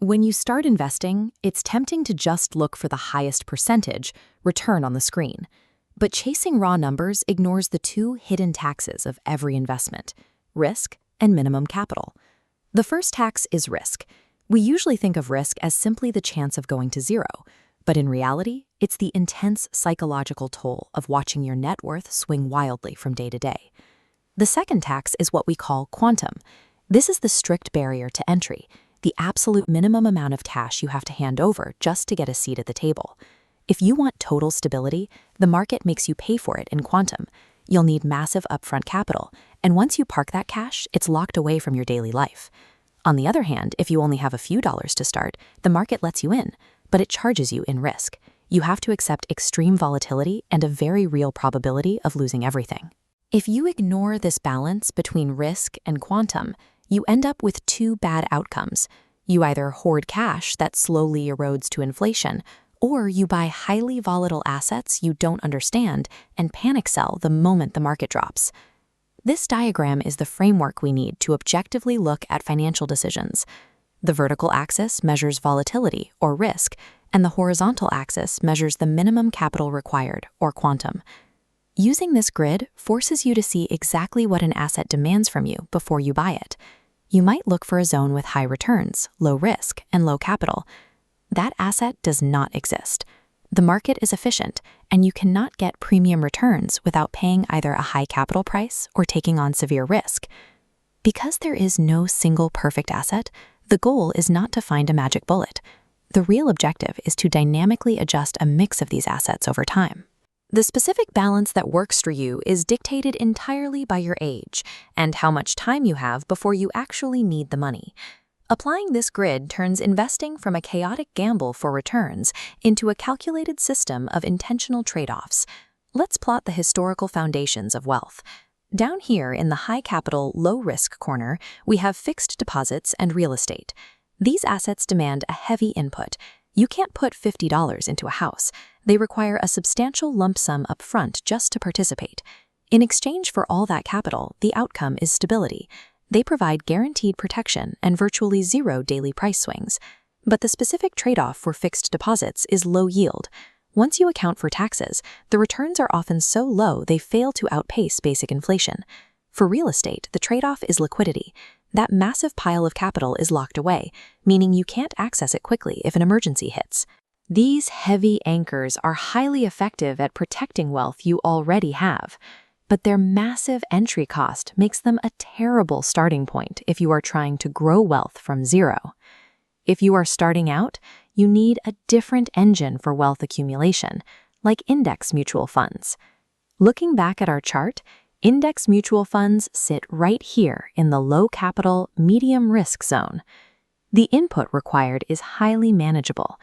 When you start investing, it's tempting to just look for the highest percentage return on the screen. But chasing raw numbers ignores the two hidden taxes of every investment: risk and minimum capital. The first tax is risk. We usually think of risk as simply the chance of going to zero, but in reality, it's the intense psychological toll of watching your net worth swing wildly from day to day. The second tax is what we call quantum. This is the strict barrier to entry, the absolute minimum amount of cash you have to hand over just to get a seat at the table. If you want total stability, the market makes you pay for it in quantum. You'll need massive upfront capital, and once you park that cash, it's locked away from your daily life. On the other hand, if you only have a few dollars to start, the market lets you in, but it charges you in risk. You have to accept extreme volatility and a very real probability of losing everything. If you ignore this balance between risk and quantum, you end up with two bad outcomes. You either hoard cash that slowly erodes to inflation, or you buy highly volatile assets you don't understand and panic sell the moment the market drops. This diagram is the framework we need to objectively look at financial decisions. The vertical axis measures volatility, or risk, and the horizontal axis measures the minimum capital required, or quantum. Using this grid forces you to see exactly what an asset demands from you before you buy it. You might look for a zone with high returns, low risk, and low capital. That asset does not exist. The market is efficient, and you cannot get premium returns without paying either a high capital price or taking on severe risk. Because there is no single perfect asset, the goal is not to find a magic bullet. The real objective is to dynamically adjust a mix of these assets over time. The specific balance that works for you is dictated entirely by your age and how much time you have before you actually need the money. Applying this grid turns investing from a chaotic gamble for returns into a calculated system of intentional trade-offs. Let's plot the historical foundations of wealth. Down here in the high capital, low risk corner, we have fixed deposits and real estate. These assets demand a heavy input. You can't put $50 into a house. They require a substantial lump sum up front just to participate. In exchange for all that capital, the outcome is stability. They provide guaranteed protection and virtually zero daily price swings. But the specific trade-off for fixed deposits is low yield. Once you account for taxes, the returns are often so low they fail to outpace basic inflation. For real estate, the trade-off is liquidity. That massive pile of capital is locked away, meaning you can't access it quickly if an emergency hits. These heavy anchors are highly effective at protecting wealth you already have. But their massive entry cost makes them a terrible starting point if you are trying to grow wealth from zero. If you are starting out, you need a different engine for wealth accumulation, like index mutual funds. Looking back at our chart, index mutual funds sit right here in the low capital, medium risk zone. The input required is highly manageable.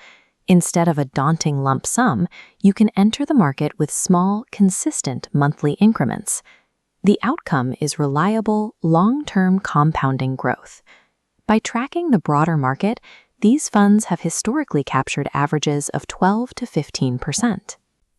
Instead of a daunting lump sum, you can enter the market with small, consistent monthly increments. The outcome is reliable, long-term compounding growth. By tracking the broader market, these funds have historically captured averages of 12 to 15%.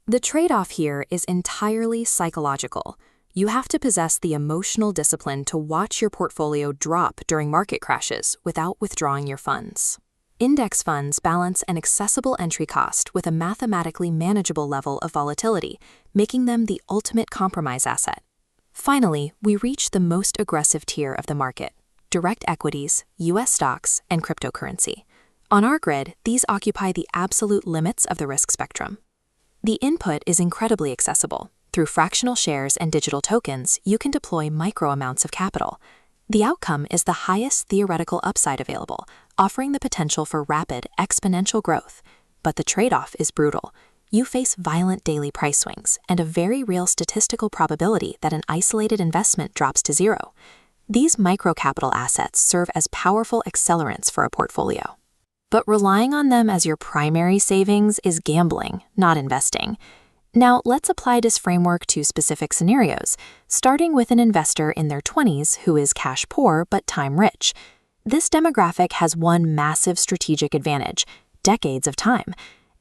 The trade-off here is entirely psychological. You have to possess the emotional discipline to watch your portfolio drop during market crashes without withdrawing your funds. Index funds balance an accessible entry cost with a mathematically manageable level of volatility, making them the ultimate compromise asset. Finally, we reach the most aggressive tier of the market: direct equities, U.S. stocks, and cryptocurrency. On our grid, these occupy the absolute limits of the risk spectrum. The input is incredibly accessible. Through fractional shares and digital tokens, you can deploy micro amounts of capital. The outcome is the highest theoretical upside available, offering the potential for rapid, exponential growth. But the trade-off is brutal. You face violent daily price swings and a very real statistical probability that an isolated investment drops to zero. These micro-capital assets serve as powerful accelerants for a portfolio. But relying on them as your primary savings is gambling, not investing. Now, let's apply this framework to specific scenarios, starting with an investor in their 20s who is cash poor but time rich. This demographic has one massive strategic advantage: decades of time.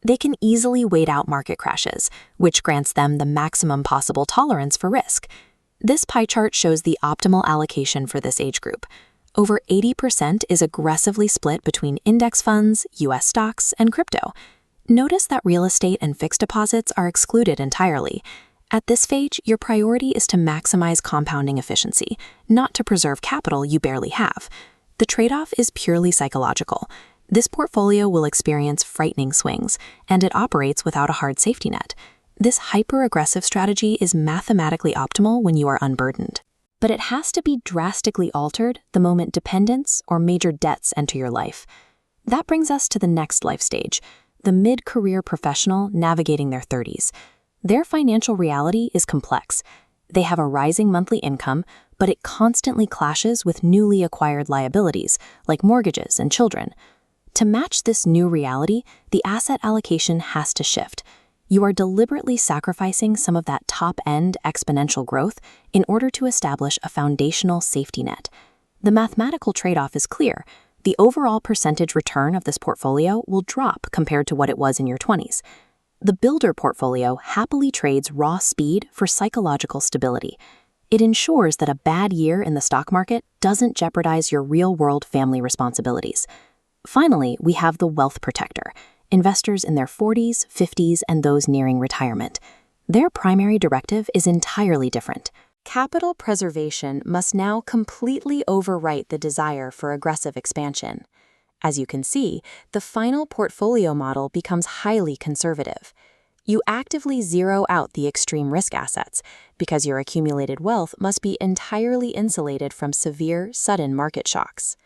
They can easily wait out market crashes, which grants them the maximum possible tolerance for risk. This pie chart shows the optimal allocation for this age group. Over 80% is aggressively split between index funds, US stocks, and crypto. Notice that real estate and fixed deposits are excluded entirely. At this stage, your priority is to maximize compounding efficiency, not to preserve capital you barely have. The trade-off is purely psychological. This portfolio will experience frightening swings, and it operates without a hard safety net. This hyper-aggressive strategy is mathematically optimal when you are unburdened. But it has to be drastically altered the moment dependence or major debts enter your life. That brings us to the next life stage, the mid-career professional navigating their 30s. Their financial reality is complex. They have a rising monthly income, but it constantly clashes with newly acquired liabilities, like mortgages and children. To match this new reality, the asset allocation has to shift. You are deliberately sacrificing some of that top-end exponential growth in order to establish a foundational safety net. The mathematical trade-off is clear. The overall percentage return of this portfolio will drop compared to what it was in your 20s. The builder portfolio happily trades raw speed for psychological stability. It ensures that a bad year in the stock market doesn't jeopardize your real-world family responsibilities. Finally, we have the wealth protector, investors in their 40s, 50s, and those nearing retirement. Their primary directive is entirely different. Capital preservation must now completely overwrite the desire for aggressive expansion. As you can see, the final portfolio model becomes highly conservative. You actively zero out the extreme risk assets because your accumulated wealth must be entirely insulated from severe, sudden market shocks.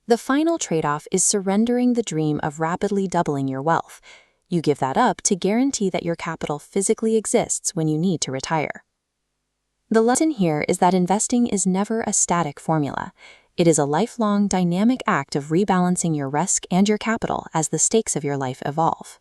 The final trade-off is surrendering the dream of rapidly doubling your wealth. You give that up to guarantee that your capital physically exists when you need to retire. The lesson here is that investing is never a static formula. It is a lifelong, dynamic act of rebalancing your risk and your capital as the stakes of your life evolve.